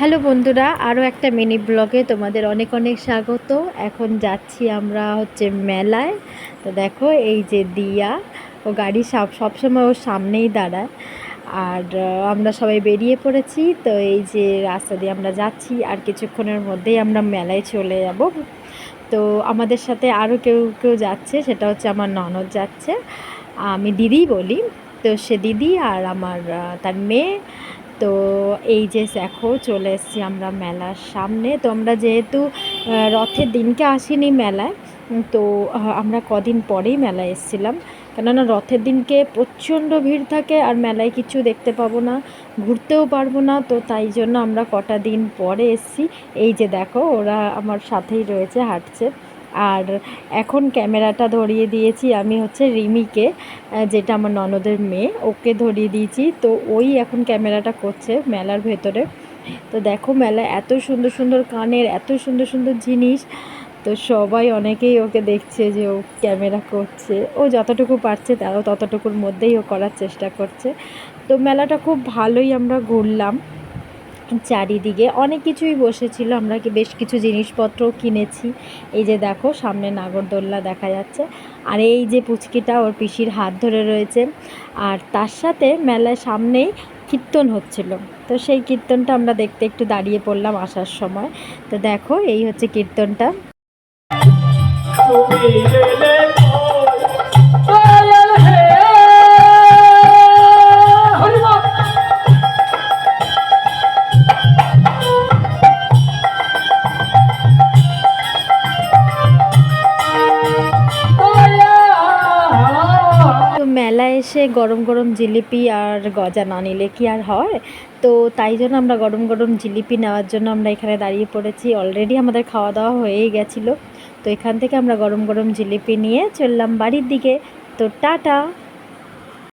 Hello বন্ধুরা, আরও একটা মিনি ব্লগে তোমাদের অনেক অনেক স্বাগত। এখন যাচ্ছি আমরা মেলায়। তো দেখো এই যে দিয়া, ও গাড়ি সবসময় ওর সামনেই দাঁড়ায়। আর আমরা সবাই বেরিয়ে পড়েছি। তো এই যে রাস্তা দিয়ে আমরা যাচ্ছি, আর কিছুক্ষণের মধ্যেই আমরা মেলায় চলে যাব। তো আমাদের সাথে আরও কেউ কেউ যাচ্ছে, সেটা হচ্ছে আমার ননদ যাচ্ছে, আমি দিদিই বলি। তো সে দিদি আর আমার তার মেয়ে। তো এই যে দেখো চলে এসেছি আমরা মেলার সামনে। তো আমরা যেহেতু রথের দিনকে আসিনি মেলায়, তো আমরা কদিন পরেই মেলায় এসেছিলাম। কেননা রথের দিনকে প্রচণ্ড ভিড় থাকে, আর মেলায় কিছু দেখতে পাবো না, ঘুরতেও পারবো না। তো তাই জন্য আমরা কটা দিন পরে এসেছি। এই যে দেখো ওরা আমার সাথেই রয়েছে, হাঁটছে। আর এখন ক্যামেরাটা ধরিয়ে দিয়েছি আমি রিমিকে, যেটা আমার ননদের মেয়ে, ওকে ধরিয়ে দিয়েছি। তো ওই এখন ক্যামেরাটা করছে মেলার ভেতরে। তো দেখো মেলায় এত সুন্দর সুন্দর কানের, এত সুন্দর সুন্দর জিনিস। তো সবাই অনেকেই ওকে দেখছে যে ও ক্যামেরা করছে। ও যতটুকু পারছে তাও ততটুকুর মধ্যেই ও করার চেষ্টা করছে। তো মেলাটা খুব ভালোই আমরা ঘুরলাম। চারিদিকে অনেক কিছুই বসেছিল, আমরা বেশ কিছু জিনিসপত্রও কিনেছি। এই যে দেখো সামনে নাগরদোল্লা দেখা যাচ্ছে, আর এই যে পুচকিটা ওর পিসির হাত ধরে রয়েছে। আর তার সাথে মেলার সামনেই কীর্তন হচ্ছিল। তো সেই কীর্তনটা আমরা দেখতে একটু দাঁড়িয়ে পড়লাম আসার সময়। তো দেখো এই হচ্ছে কীর্তনটা। মেলায় এসে গরম গরম জিলিপি আর গজা না নিলে কি আর হয়। তো তাই জন্য আমরা গরম গরম জিলিপি নেওয়ার জন্য আমরা এখানে দাঁড়িয়ে পড়েছি। অলরেডি আমাদের খাওয়া দাওয়া হয়েই গেছিলো। তো এখান থেকে আমরা গরম গরম জিলিপি নিয়ে চললাম বাড়ির দিকে। তো টাটা।